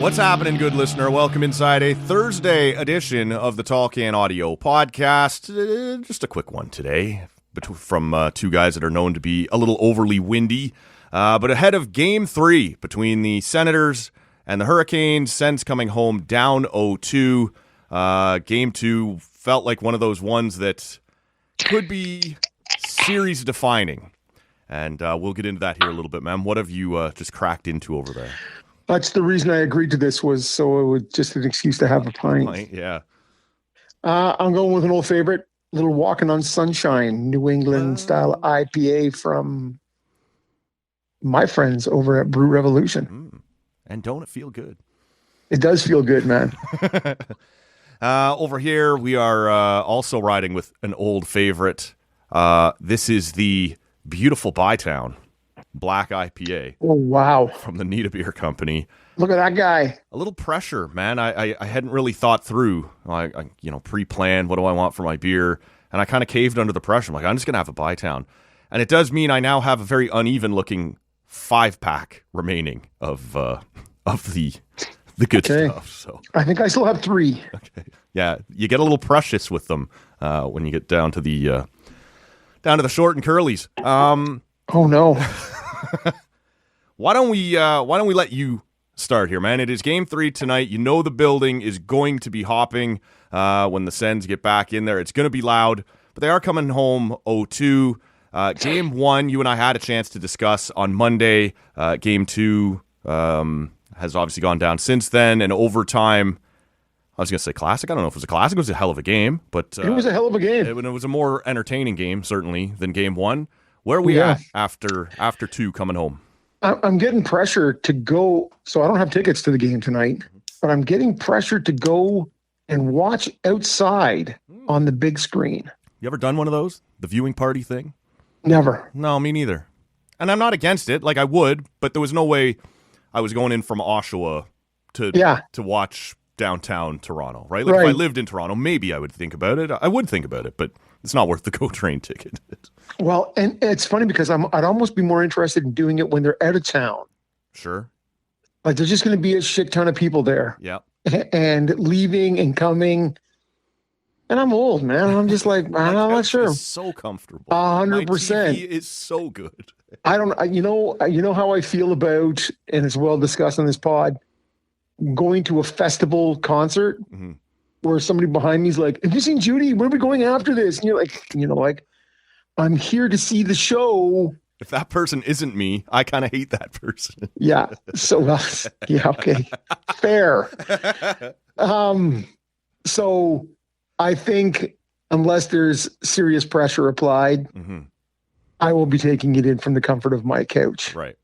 What's happening, good listener? Welcome inside a Thursday edition of the Tall Can Audio Podcast. Just a quick one today from two guys that are known to be a little overly windy. But ahead of Game 3 between the Senators and the Hurricanes, Sens coming home down 0-2. Game 2 felt like one of those ones that could be series-defining. And we'll get into that here a little bit, ma'am. What have you just cracked into over there? That's the reason I agreed to this, was so it was just an excuse to have a pint. Yeah. I'm going with an old favorite, little Walking on Sunshine, New England style IPA from my friends over at Brew Revolution. And don't it feel good? It does feel good, man. Over here, we are also riding with an old favorite. This is the beautiful Bytown Black IPA. Oh, wow. From the Nita Beer Company. Look at that guy. A little pressure, man. I hadn't really thought through, pre-planned, what do I want for my beer? And I kind of caved under the pressure. I'm like, I'm just going to have a Bytown. And it does mean I now have a very uneven-looking 5-pack remaining of the good stuff. So I think I still have 3. Okay. Yeah, you get a little precious with them when you get down to the short and curlies. Oh no. Why don't we let you start here, man? It is Game 3 tonight. You know the building is going to be hopping when the Sens get back in there. It's going to be loud, but they are coming home 0-2. Game 1, you and I had a chance to discuss on Monday. Game 2 has obviously gone down since then, and overtime. I was going to say classic. I don't know if it was a classic. It was a hell of a game, but it was a hell of a game. It was a more entertaining game, certainly, than Game 1. Where are we at after 2 coming home? I'm getting pressure to go. So I don't have tickets to the game tonight, but I'm getting pressure to go and watch outside on the big screen. You ever done one of those? The viewing party thing? Never. No, me neither. And I'm not against it. Like, I would, but there was no way I was going in from Oshawa to watch downtown Toronto, right? Like, if I lived in Toronto, maybe I would think about it. I would think about it, but it's not worth the GO train ticket. Well, and it's funny because I'd almost be more interested in doing it when they're out of town. Sure. Like, there's just going to be a shit ton of people there. Yeah. And leaving and coming. And I'm old, man. I'm just like, I'm not sure. It's so comfortable. 100%. My TV is so good. You know how I feel about, and it's well discussed on this pod, going to a festival concert where somebody behind me is like, have you seen Judy? Where are we going after this? And you're like, I'm here to see the show. If that person isn't me, I kind of hate that person. Yeah. So, okay. Fair. So I think unless there's serious pressure applied, I will be taking it in from the comfort of my couch. Right.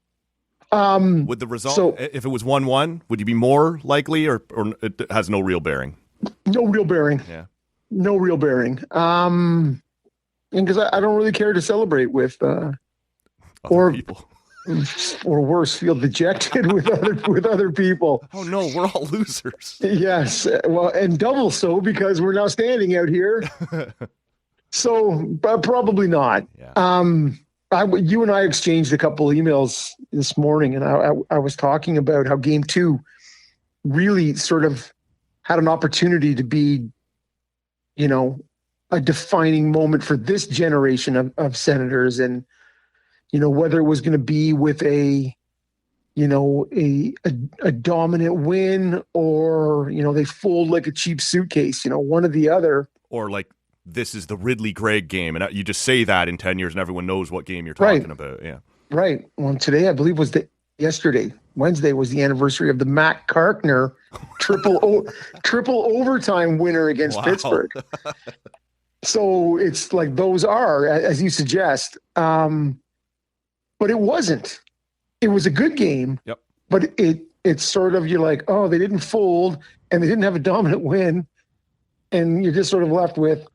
Would the result, if it was 1-1, would you be more likely, or it has no real bearing? No real bearing. Yeah. No real bearing. And because I don't really care to celebrate with other people, or worse, feel dejected with other people. Oh no, we're all losers. Yes, well, and double so because we're now standing out here. So, but probably not. Yeah. You and I exchanged a couple of emails this morning, and I was talking about how Game 2 really sort of had an opportunity to be, a defining moment for this generation of Senators, and whether it was going to be with a dominant win, or they fold like a cheap suitcase, one or the other, or like this is the Ridley Gregg game, and you just say that in 10 years and everyone knows what game you're talking about. Yeah, right. Well, today I believe was Wednesday was the anniversary of the Matt Karkner triple overtime winner against Pittsburgh. So it's like those are, as you suggest, but it wasn't. It was a good game. Yep. But it's sort of, you're like, oh, they didn't fold and they didn't have a dominant win, and you're just sort of left with,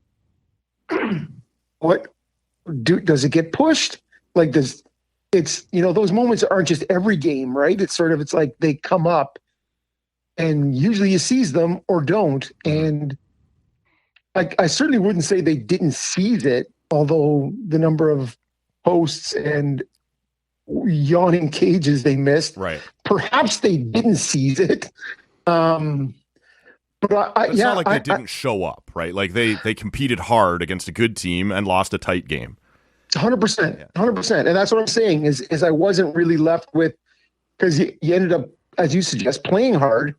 does it get pushed? Like those moments aren't just every game, right? It's like they come up, and usually you seize them or don't, and I certainly wouldn't say they didn't seize it, although the number of posts and yawning cages they missed. Right. Perhaps they didn't seize it. But it's not like they didn't show up, right? Like they competed hard against a good team and lost a tight game. 100%, 100%. And that's what I'm saying is I wasn't really left with, because you ended up, as you suggest, playing hard,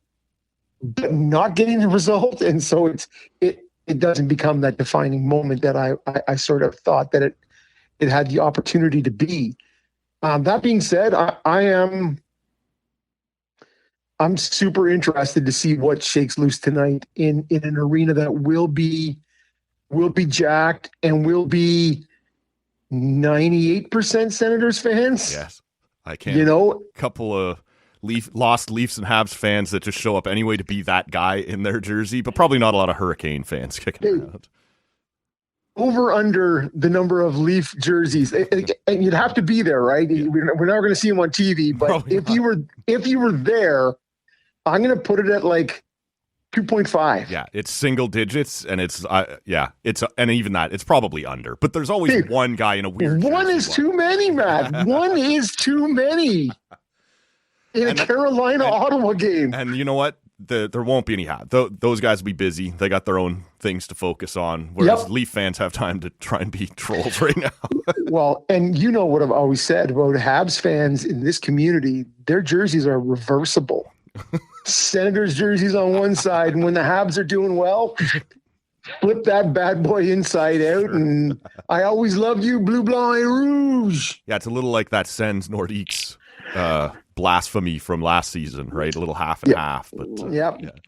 but not getting the result. And so it doesn't become that defining moment that I sort of thought that it had the opportunity to be. That being said, I'm super interested to see what shakes loose tonight in an arena that will be jacked and will be 98% Senators fans. Yes, I can. A couple of lost Leafs and Habs fans that just show up anyway to be that guy in their jersey, but probably not a lot of Hurricane fans kicking around. Over under the number of Leaf jerseys, and you'd have to be there, right? Yeah. We're never going to see them on TV, but if you were there, I'm going to put it at like 2.5. Yeah, it's single digits, and it's and even that, it's probably under. But there's always one guy in a weird. One is too many, Matt. One is too many in a Carolina-Ottawa game. And you know what? There won't be any those guys will be busy. They got their own things to focus on, whereas Leaf fans have time to try and be trolls right now. Well, and you know what I've always said about Habs fans in this community, their jerseys are reversible. Senators jerseys on one side, and when the Habs are doing well, flip that bad boy inside out. And I always loved you, blue, blanc, et rouge. Yeah, it's a little like that Sens Nordiques blasphemy from last season, right? A little half and half, but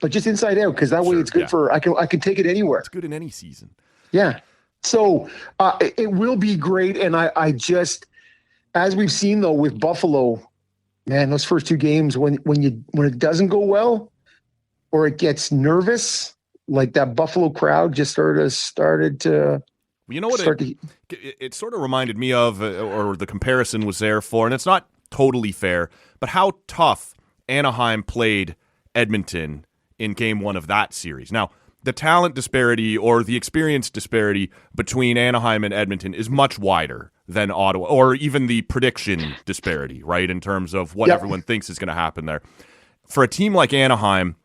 but just inside out, because that way it's good for I can take it anywhere. It's good in any season. Yeah, so it will be great, and I just, as we've seen though with Buffalo, man, those first two games when it doesn't go well, or it gets nervous, like that Buffalo crowd just started to. You know what it sort of reminded me of, or the comparison was there for, and it's not totally fair, but how tough Anaheim played Edmonton in game one of that series. Now, the talent disparity or the experience disparity between Anaheim and Edmonton is much wider than Ottawa, or even the prediction disparity, right, in terms of what everyone thinks is going to happen there. For a team like Anaheim,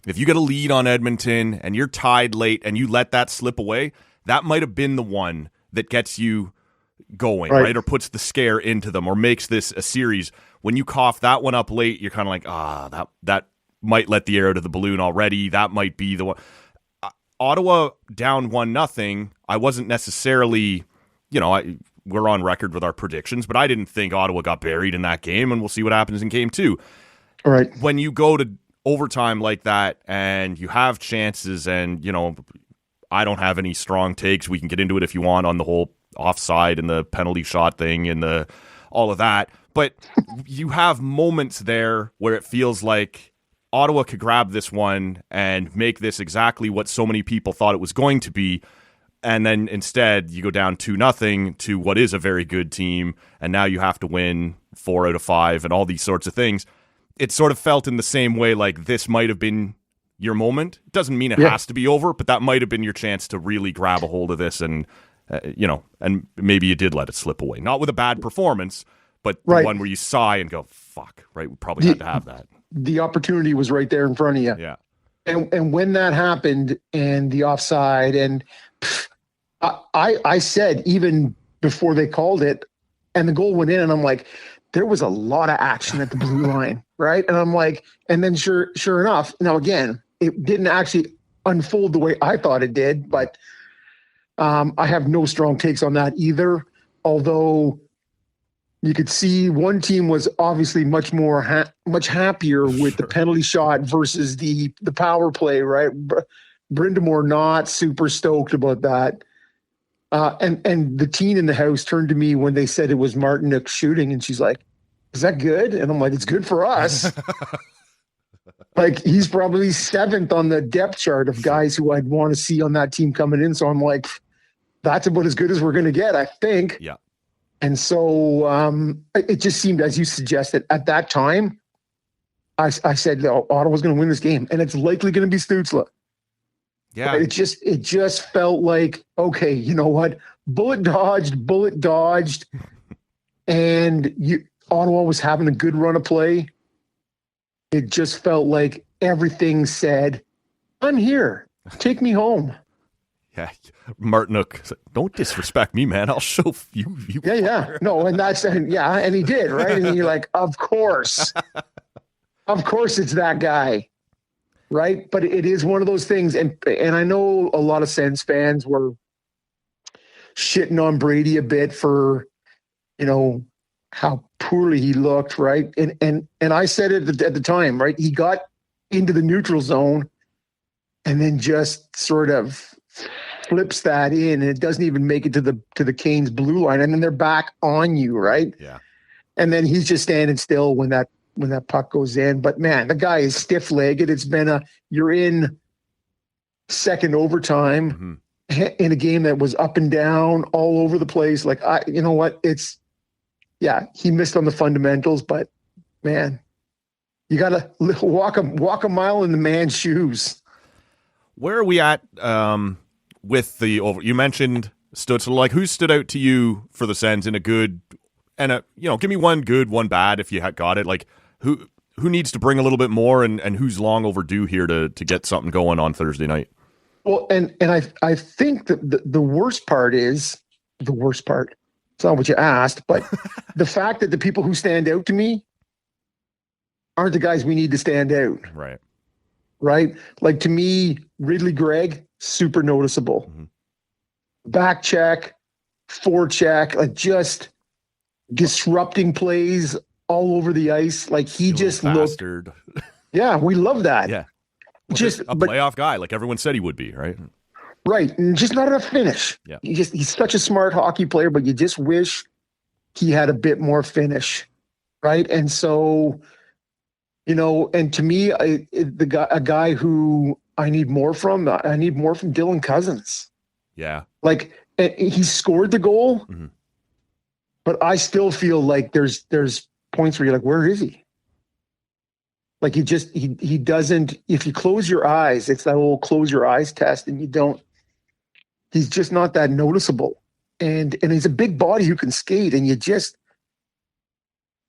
if you get a lead on Edmonton and you're tied late and you let that slip away, that might have been the one that gets you going, right? Or puts the scare into them or makes this a series. When you cough that one up late, you're kind of like, that might let the air out of the balloon already. That might be the one. Ottawa down 1-0. I wasn't necessarily, we're on record with our predictions, but I didn't think Ottawa got buried in that game, and we'll see what happens in game two. All right. When you go to overtime like that and you have chances and, I don't have any strong takes. We can get into it if you want on the whole offside and the penalty shot thing and all of that. But you have moments there where it feels like Ottawa could grab this one and make this exactly what so many people thought it was going to be. And then instead you go down 2-0 to what is a very good team. And now you have to win 4 out of 5 and all these sorts of things. It sort of felt in the same way like this might have been your moment. It doesn't mean it has to be over, but that might have been your chance to really grab a hold of this and, and maybe you did let it slip away. Not with a bad performance, but the one where you sigh and go, fuck, right? We probably had to have that. The opportunity was right there in front of you. Yeah. And when that happened and the offside, and I said, even before they called it and the goal went in, and I'm like, there was a lot of action at the blue line, right? And I'm like, and then sure enough, now again, it didn't actually unfold the way I thought it did, but I have no strong takes on that either. Although you could see one team was obviously much happier with the penalty shot versus the power play, right? Brindamore not super stoked about that. And the teen in the house turned to me when they said it was Martinique shooting, and she's like, "Is that good?" And I'm like, "It's good for us." Like, he's probably 7th on the depth chart of guys who I'd want to see on that team coming in. So I'm like, that's about as good as we're going to get, I think. Yeah. And so it just seemed, as you suggested, at that time, I said, Ottawa's going to win this game, and it's likely going to be Stützle. Yeah. But it just felt like, okay, you know what? Bullet dodged. and Ottawa was having a good run of play. It just felt like everything said, I'm here. Take me home. Yeah, Martinook, don't disrespect me, man. I'll show you. Yeah. No, and he did, right? And you're like, of course it's that guy, right? But it is one of those things, and I know a lot of Sens fans were shitting on Brady a bit for, how poorly he looked, right? And I said it at the time, right? He got into the neutral zone and then just sort of flips that in, and it doesn't even make it to the Canes blue line, and then they're back on you, right? Yeah. And then he's just standing still when that puck goes in. But man, the guy is stiff-legged. It's been you're in second overtime in a game that was up and down all over the place. Like, you know what? He missed on the fundamentals, but man, you got to walk a mile in the man's shoes. Where are we at with the over? You mentioned Stutzel. Like, who stood out to you for the Sens in a good and give me one good, one bad if you got it. Like, who needs to bring a little bit more, and who's long overdue here to get something going on Thursday night? Well, and I think that the worst part is the worst part. It's not what you asked, but the fact that the people who stand out to me aren't the guys we need to stand out. Right. Right? Like, to me, Ridley Gregg, super noticeable. Back check, forecheck, like just disrupting plays all over the ice. Like, he just bastard. Yeah, we love that. Yeah. Well, just a playoff guy, like everyone said he would be, right? Right. And just not enough finish. Yeah. He's such a smart hockey player, but you just wish he had a bit more finish. Right. And so, and to me, a guy who I need more from Dylan Cousins. Yeah. Like, he scored the goal, but I still feel like there's points where you're like, where is he? Like, he doesn't, if you close your eyes, it's that old close your eyes test, and he's just not that noticeable. And he's a big body who can skate, and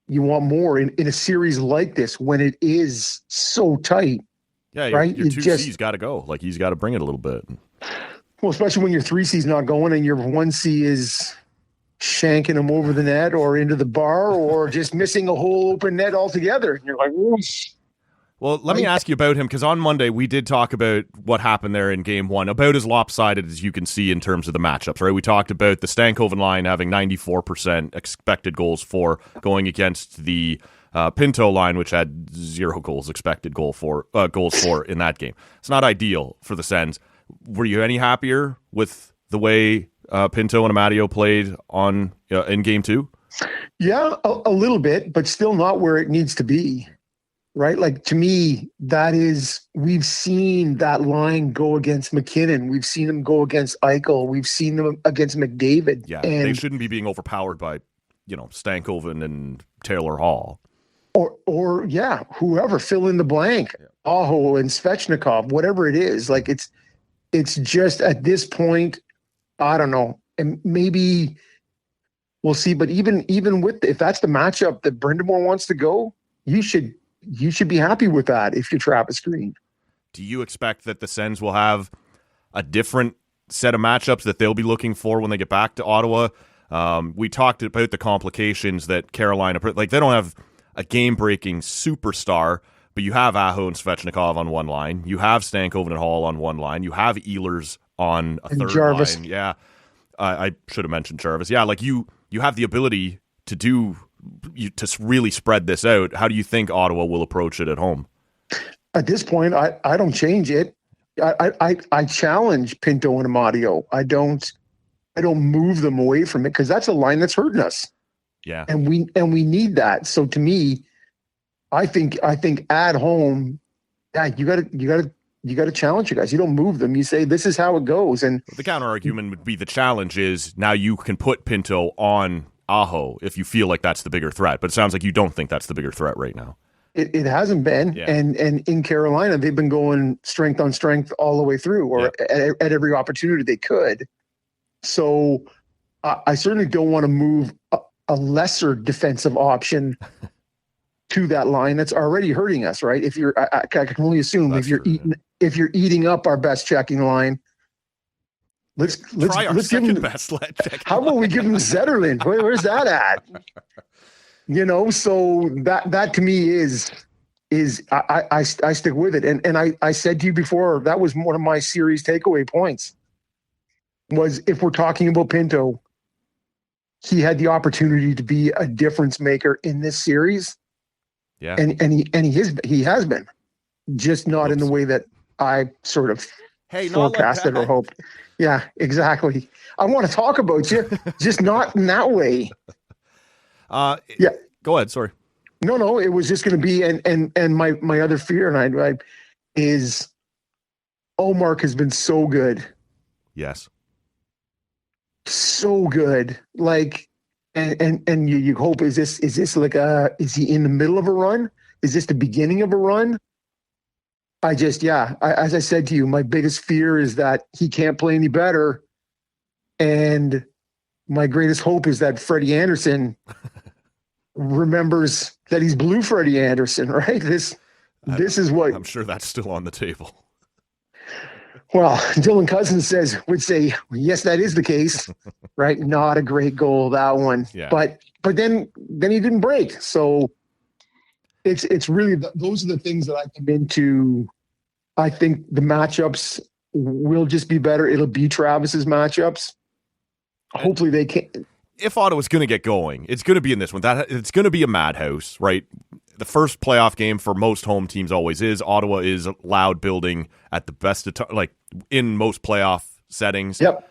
you want more in a series like this when it is so tight. Yeah, right? Your 2C's got to go. Like, he's got to bring it a little bit. Well, especially when your 3C's not going and your 1C is shanking him over the net or into the bar or just missing a whole open net altogether. And you're like, whoosh. Well, let me ask you about him, because on Monday we did talk about what happened there in Game 1, about as lopsided as you can see in terms of the matchups, right? We talked about the Stankoven line having 94% expected goals for, going against the Pinto line, which had 0 goals expected goals for in that game. It's not ideal for the Sens. Were you any happier with the way Pinto and Amadio played in Game 2? Yeah, a little bit, but still not where it needs to be. Right? Like, to me, we've seen that line go against McKinnon. We've seen them go against Eichel. We've seen them against McDavid. Yeah, they shouldn't be being overpowered by, Stankoven and Taylor Hall. Or whoever, fill in the blank. Yeah. Aho and Svechnikov, whatever it is. Like, it's just at this point, I don't know. And maybe we'll see. But even if that's the matchup that Brind'Amour wants to go, you should be happy with that if you're Travis Green. Do you expect that the Sens will have a different set of matchups that they'll be looking for when they get back to Ottawa? We talked about the complications that Carolina, like, they don't have a game-breaking superstar, but you have Aho and Svechnikov on one line. You have Stankoven and Hall on one line. You have Ehlers on a third Jarvis. line. Yeah, I should have mentioned Jarvis. Yeah, like, you have the ability to really spread this out. How do you think Ottawa will approach it at home? At this point, I don't change it. I challenge Pinto and Amadio. I don't move them away from it, because that's a line that's hurting us. Yeah, and we need that. So to me, I think at home, you got to challenge you guys. You don't move them. You say, this is how it goes. And the counter argument would be the challenge is now you can put Pinto on Aho if you feel like that's the bigger threat. But it sounds like you don't think that's the bigger threat right now. It hasn't been. Yeah. And in Carolina, they've been going strength on strength all the way through, or at every opportunity they could. So I certainly don't want to move a lesser defensive option to that line that's already hurting us, right? If you're, I can only assume That's if you're eating up our best checking line, let's try our give second him. best checking How about we give him Zetterlund? Where's that at? So that to me is I stick with it. And I said to you before, that was one of my series takeaway points, was if we're talking about Pinto, he had the opportunity to be a difference maker in this series. Yeah. And he has been, just not in the way that I sort of forecasted or hoped. Yeah, exactly. I want to talk about you, just not in that way. Yeah. Go ahead. Sorry. No, it was just going to be, and my other fear, and I is, Mark has been so good. Yes. So good. Like, and you hope, is this like is he in the middle of a run? Is this the beginning of a run? As I said to you, my biggest fear is that he can't play any better. And my greatest hope is that Freddie Anderson remembers that he's Blue Freddie Anderson, right? This is what I'm sure that's still on the table. Well, Dylan Cousins would say, yes, that is the case, right? Not a great goal, that one. Yeah. But then he didn't break. So it's really, those are the things that I come into. I think the matchups will just be better. It'll be Travis's matchups. Hopefully they can. If Ottawa's going to get going, it's going to be in this one. It's going to be a madhouse, right? The first playoff game for most home teams always is. Ottawa is loud building at the best of like in most playoff settings. Yep.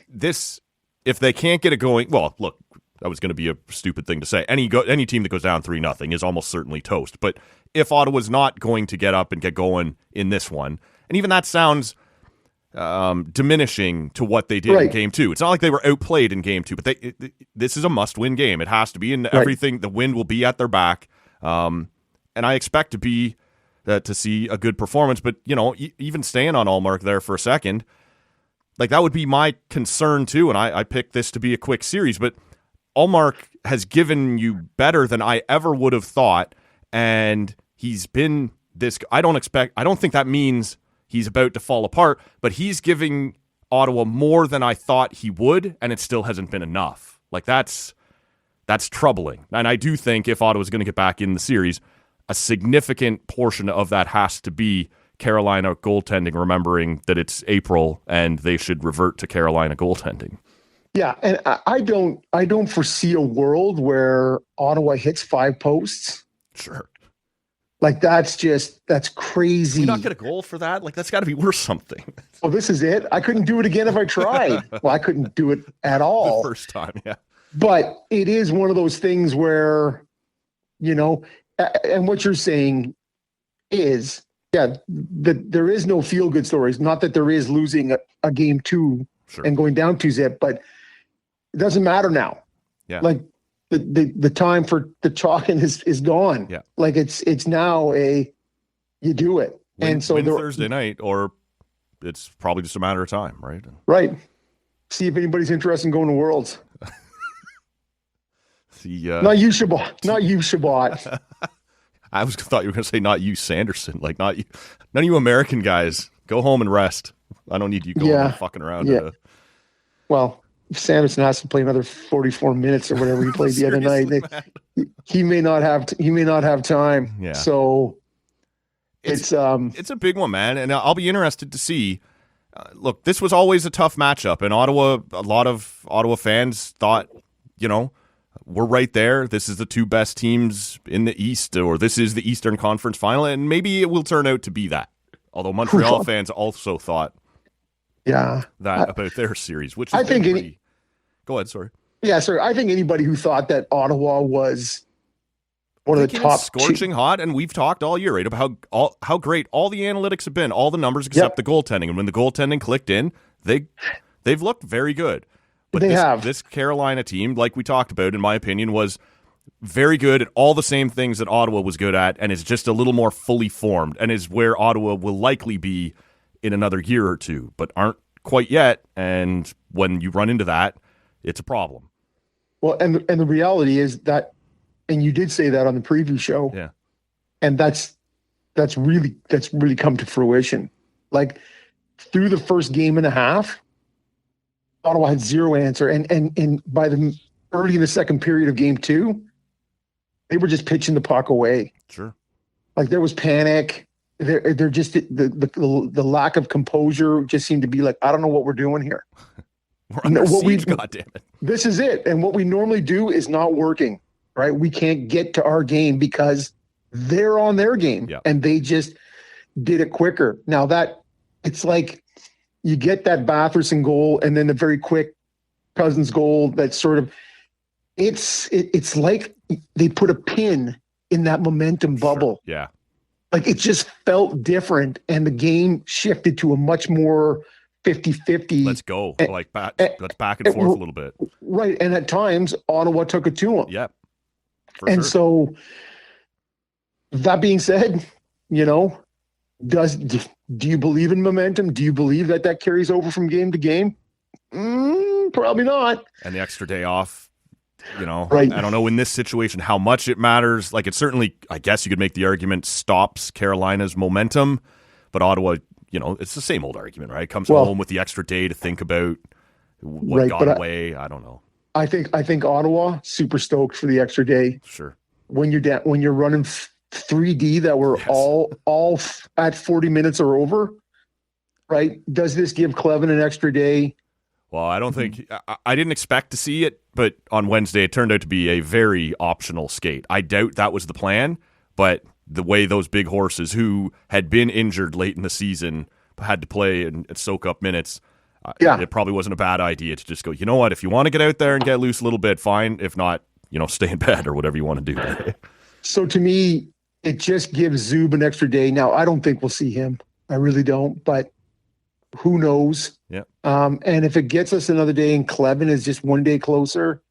This, if they can't get it going, well, look, that was going to be a stupid thing to say. Any team that goes down 3-0 is almost certainly toast. But if Ottawa's not going to get up and get going in this one, and even that sounds diminishing to what they did in game 2. It's not like they were outplayed in game 2, but this is a must-win game. It has to be, and everything. The wind will be at their back, and I expect to see a good performance. But even staying on Allmark there for a second, like that would be my concern too. And I picked this to be a quick series, but Allmark has given you better than I ever would have thought, and he's been this. I don't think that means he's about to fall apart, but he's giving Ottawa more than I thought he would, and it still hasn't been enough. Like that's troubling. And I do think if Ottawa's going to get back in the series, a significant portion of that has to be Carolina goaltending, remembering that it's April and they should revert to Carolina goaltending. Yeah, and I don't foresee a world where Ottawa hits 5 posts. Sure. Like that's crazy. You not get a goal for that? Like that's got to be worth something. Well, this is it. I couldn't do it again if I tried. Well, I couldn't do it at all. The first time, yeah. But it is one of those things where, and what you're saying is, that there is no feel-good stories. Not that there is losing a game 2 and going down 2-0, but it doesn't matter now. Yeah. Like the time for the chalking is gone. Yeah. Like it's now you do it. Win and so Thursday night, or it's probably just a matter of time, right? Right. See if anybody's interested in going to Worlds. Not you, Shabbat. Not you, Shabbat. I thought you were going to say not you, Sanderson. Like not you. None of you American guys. Go home and rest. I don't need you going and fucking around. Yeah. Well, if Sanderson has to play another 44 minutes or whatever he played the other night, he may not have time. Yeah. So it's a big one, man, and I'll be interested to see. Look, this was always a tough matchup, and Ottawa. A lot of Ottawa fans thought, we're right there. This is the 2 best teams in the East, or this is the Eastern Conference Final, and maybe it will turn out to be that. Although Montreal fans also thought that about their series, which is I think go ahead, sorry. Yeah, sorry. I think anybody who thought that Ottawa was one of the top scorching hot, and we've talked all year, right, about how great all the analytics have been, all the numbers except the goaltending, and when the goaltending clicked in, they've looked very good. But this Carolina team, like we talked about, in my opinion, was very good at all the same things that Ottawa was good at, and is just a little more fully formed, and is where Ottawa will likely be in another year or two, but aren't quite yet. And when you run into that, it's a problem. Well, and the reality is that, and you did say that on the preview show. Yeah. And that's really come to fruition. Like through the first game and a half, Ottawa had zero answer. And by the early in the second period of game 2, they were just pitching the puck away. Sure. Like there was panic. They're just the lack of composure just seemed to be like, I don't know what we're doing here. We're under siege, goddammit. This is it. And what we normally do is not working, right? We can't get to our game because they're on their game. Yep. And they just did it quicker. Now that it's like you get that Batherson goal and then the very quick Cousins goal that sort of it's like they put a pin in that momentum bubble. Sure. Yeah. Like it just felt different and the game shifted to a much more 50-50. Let's go. Let's back and forth a little bit. Right. And at times Ottawa took it to them. Yep. So that being said, do you believe in momentum? Do you believe that carries over from game to game? Probably not. And the extra day off, right. I don't know in this situation how much it matters. Like it certainly, I guess you could make the argument, stops Carolina's momentum, but Ottawa, it's the same old argument, right? Comes home with the extra day to think about what got away. I don't know. I think Ottawa super stoked for the extra day. Sure. When you're running 3D that were all at 40 minutes or over, right? Does this give Clevin an extra day? Well, I don't think I didn't expect to see it, but on Wednesday it turned out to be a very optional skate. I doubt that was the plan, but the way those big horses who had been injured late in the season had to play and soak up minutes, it probably wasn't a bad idea to just go, you know what, if you want to get out there and get loose a little bit, fine. If not, stay in bed or whatever you want to do. So to me, it just gives Zub an extra day. Now, I don't think we'll see him. I really don't, but who knows? Yeah. And if it gets us another day and Clevin is just one day closer,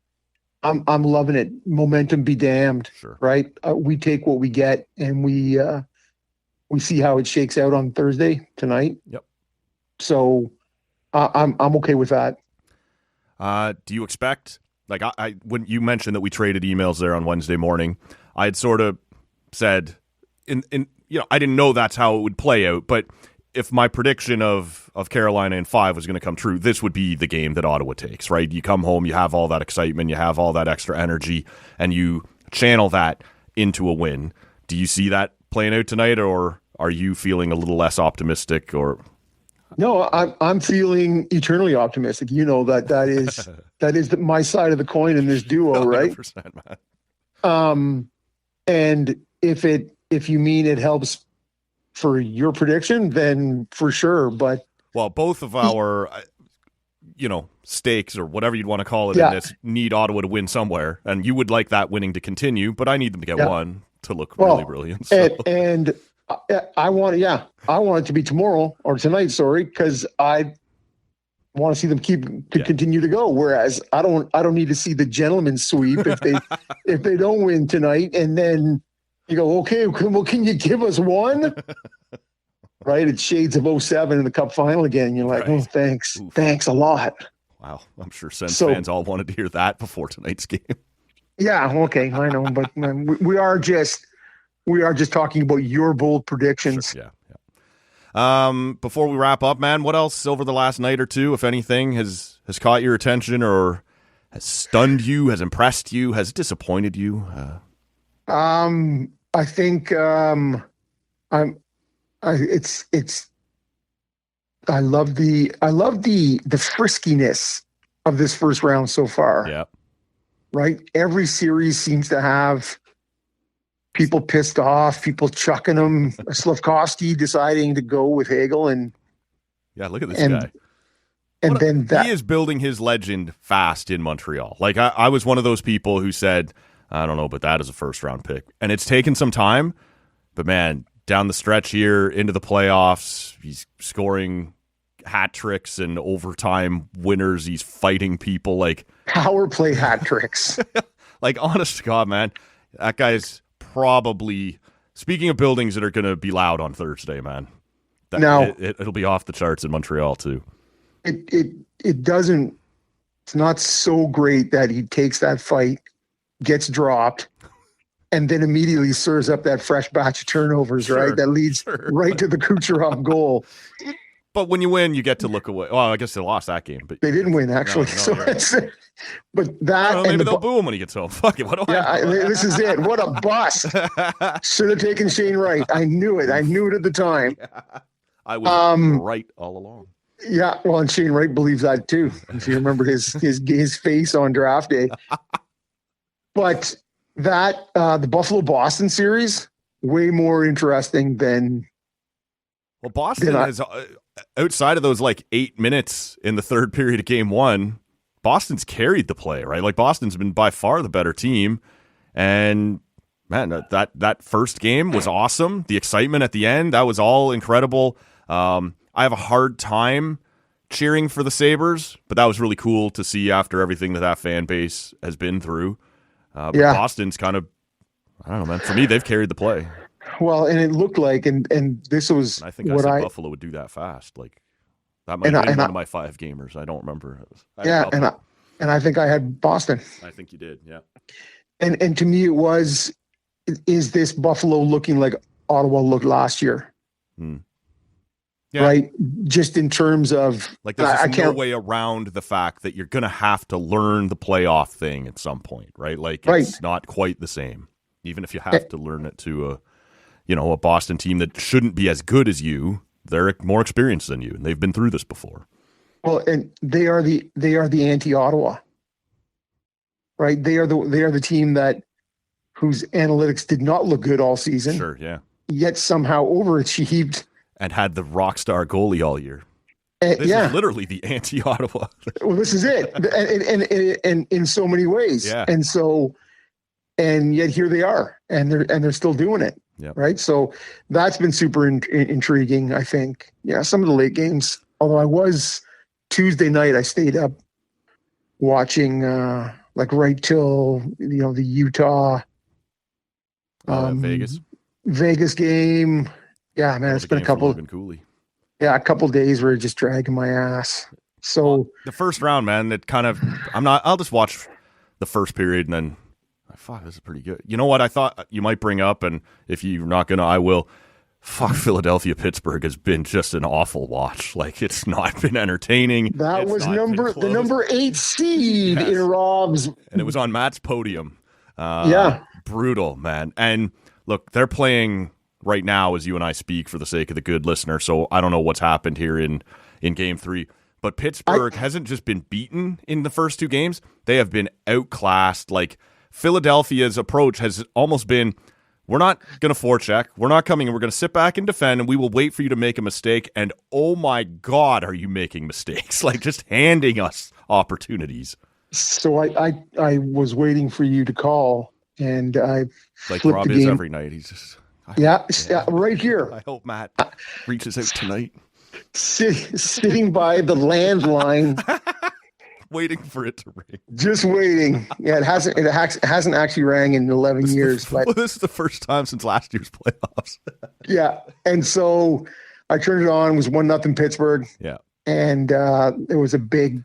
I'm loving it. Momentum be damned. Sure. Right. We take what we get and we see how it shakes out on Thursday tonight. Yep. So I'm okay with that. Do you expect, like I when you mentioned that we traded emails there on Wednesday morning, I had sort of said in I didn't know that's how it would play out, but if my prediction of Carolina in 5 was going to come true, this would be the game that Ottawa takes, right? You come home, you have all that excitement, you have all that extra energy, and you channel that into a win. Do you see that playing out tonight, or are you feeling a little less optimistic? Or no, I'm feeling eternally optimistic. That is my side of the coin in this duo, right? 100%, man. And if you mean it helps for your prediction, then for sure. But both of our, stakes or whatever you'd want to call it in this need Ottawa to win somewhere, and you would like that winning to continue, but I need them to get one to look really brilliant. So. And I want it to be tomorrow or tonight. Sorry, because I want to see them continue to go. Whereas I don't need to see the gentleman's sweep if they don't win tonight, and then. You go, okay, well, can you give us one? Right? It's shades of 07 in the Cup final again. You're like, oh, thanks. Oof. Thanks a lot. Wow. I'm sure Sens fans all wanted to hear that before tonight's game. Yeah, okay, I know. But we are just talking about your bold predictions. Sure, yeah. Before we wrap up, man, what else over the last night or two, if anything, has caught your attention or has stunned you, has impressed you, has disappointed you? I think I love the friskiness of this first round so far. Yeah. Right? Every series seems to have people pissed off, people chucking them, Slavkovsky deciding to go with Hagel and look at this guy. And he is building his legend fast in Montreal. Like I was one of those people who said, I don't know, but that is a first-round pick. And it's taken some time, but, man, down the stretch here into the playoffs, he's scoring hat tricks and overtime winners. He's fighting people like power play hat tricks. Like, honest to God, man, that guy's probably, speaking of buildings that are going to be loud on Thursday, man, it'll be off the charts in Montreal, too. It doesn't It's not so great that he takes that fight, gets dropped, and then immediately serves up that fresh batch of turnovers, right? That leads right to the Kucherov goal. But when you win, you get to look away. Well, I guess they lost that game, but they didn't win actually. But that maybe they'll boo him when he gets home. Fuck it. What do I know? This is it. What a bust! Should have taken Shane Wright. I knew it. I knew it at the time. Yeah. I was right all along. Yeah, well, and Shane Wright believes that too. If you remember his face on draft day. But that the Buffalo Boston series, way more interesting than. Well, Boston is outside of those like 8 minutes in the third period of game one. Boston's carried the play, right? Like Boston's been by far the better team, and man, that first game was awesome. The excitement at the end, that was all incredible. I have a hard time cheering for the Sabres, but that was really cool to see after everything that fan base has been through. But Boston's kind of, I don't know, man. For me, they've carried the play. Well, and it looked like, and this was, I think I said Buffalo would do that fast. Like that might have been one of my 5 gamers. I don't remember. And I think I had Boston. I think you did, yeah. And to me, it was, is this Buffalo looking like Ottawa looked last year? Yeah. Right? Just in terms of... Like there's no way around the fact that you're going to have to learn the playoff thing at some point, right? Like it's not quite the same. Even if you have to learn it to a Boston team that shouldn't be as good as you, they're more experienced than you, and they've been through this before. Well, and they are the anti-Ottawa, right? They are the team whose analytics did not look good all season. Sure, yeah. Yet somehow overachieved and had the rock star goalie all year. This is literally the anti-Ottawa. Well, this is it, and in so many ways. Yeah. And yet here they are, and they're still doing it. Yep. Right. So that's been super intriguing, I think. Yeah. Some of the late games, although Tuesday night, I stayed up watching like right till, the Utah Vegas game. Yeah, man, it's been a couple days where it's just dragging my ass. So the first round, man, I'll just watch the first period and then fuck, this is pretty good. You know what I thought you might bring up, and if you're not gonna, I will. Fuck, Philadelphia Pittsburgh has been just an awful watch. Like it's not been entertaining. That was the number 8 seed in Rob's, and it was on Matt's podium. Brutal, man. And look, they're playing right now as you and I speak for the sake of the good listener. So I don't know what's happened here in Game 3. But Pittsburgh hasn't just been beaten in the first 2 games; they have been outclassed. Like Philadelphia's approach has almost been, we're not going to forecheck. We're not coming and we're going to sit back and defend, and we will wait for you to make a mistake. And oh my God, are you making mistakes? Like just handing us opportunities. So I was waiting for you to call, and I like Rob is every night. He's just right here. I hope Matt reaches out tonight. Sitting by the landline. Waiting for it to ring. Just waiting. Yeah, it hasn't actually rang in 11 years. But this is the first time since last year's playoffs. Yeah, and so I turned it on. It was 1-0 Pittsburgh. Yeah, and there was a big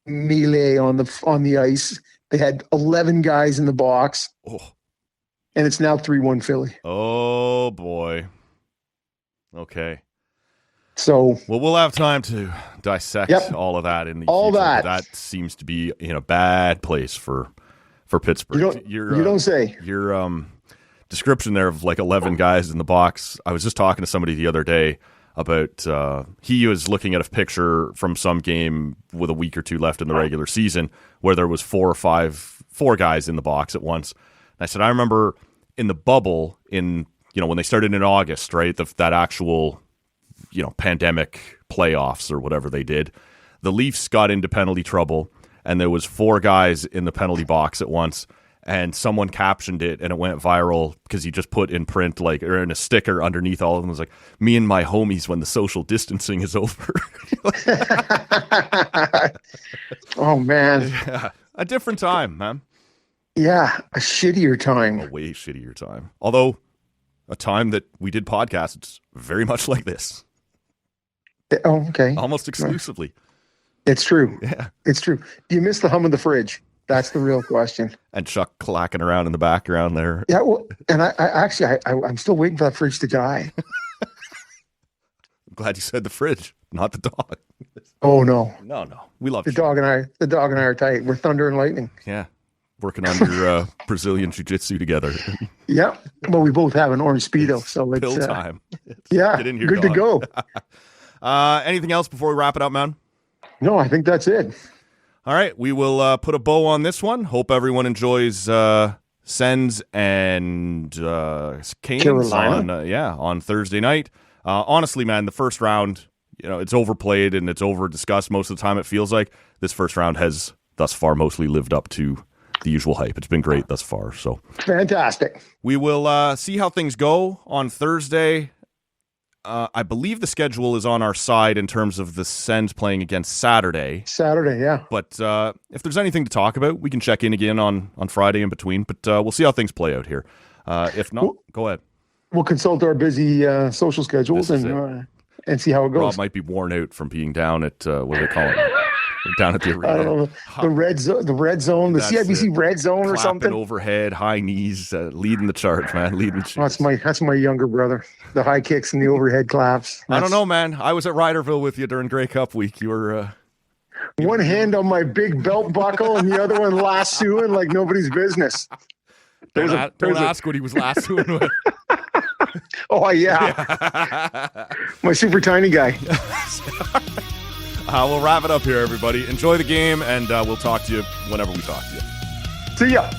melee on the ice. They had 11 guys in the box. Oh. And it's now 3-1 Philly. Oh boy. Okay. So we'll have time to dissect all of that in the future. That seems to be in a bad place for Pittsburgh. You don't say. Your description there of like 11 guys in the box. I was just talking to somebody the other day about he was looking at a picture from some game with a week or 2 left in the regular season where there was 4 guys in the box at once. And I said, I remember in the bubble when they started in August, right? That actual pandemic playoffs or whatever they did, the Leafs got into penalty trouble and there was 4 guys in the penalty box at once, and someone captioned it and it went viral because he just put in print or in a sticker underneath all of them, it was like, me and my homies when the social distancing is over. Oh man. Yeah, a different time, man. Yeah, a shittier time. A way shittier time. Although a time that we did podcasts very much like this. Oh, okay. Almost exclusively. It's true. Yeah. It's true. Do you miss the hum of the fridge? That's the real question. And Chuck clacking around in the background there. Yeah, well, and I'm still waiting for that fridge to die. I'm glad you said the fridge, not the dog. Oh no, No. We love the Chuck. dog and I. The dog and I are tight. We're thunder and lightning. Yeah. Working on your Brazilian jiu-jitsu together. Yeah. Well, we both have an orange Speedo, so it's Pill time. Yeah, Get in here, good to go. Anything else before we wrap it up, man? No, I think that's it. All right, we will put a bow on this one. Hope everyone enjoys Sens and Canes Carolina. on Thursday night. Honestly, man, the first round, it's overplayed and it's over discussed most of the time. It feels like this first round has thus far mostly lived up to the usual hype. It's been great thus far. So Fantastic. we will see how things go on Thursday. I believe the schedule is on our side in terms of the Sens playing against Saturday. Saturday, yeah. But if there's anything to talk about, we can check in again on Friday in between. But we'll see how things play out here. If not, go ahead. We'll consult our busy social schedules and see how it goes. Rob might be worn out from being down at, what do they call it? Down at the arena. I don't know, the red zone, the That's CIBC it. red zone or Clapping something. overhead, high knees, leading the charge, man. Leading the charge. That's my younger brother. The high kicks and the overhead claps. I don't know, man. I was at Ryderville with you during Grey Cup week. You were one hand on my big belt buckle and the other one lassoing like nobody's business. Don't ask what he was lassoing with. Oh yeah. My super tiny guy. We'll wrap it up here, everybody. Enjoy the game, and we'll talk to you whenever we talk to you. See ya.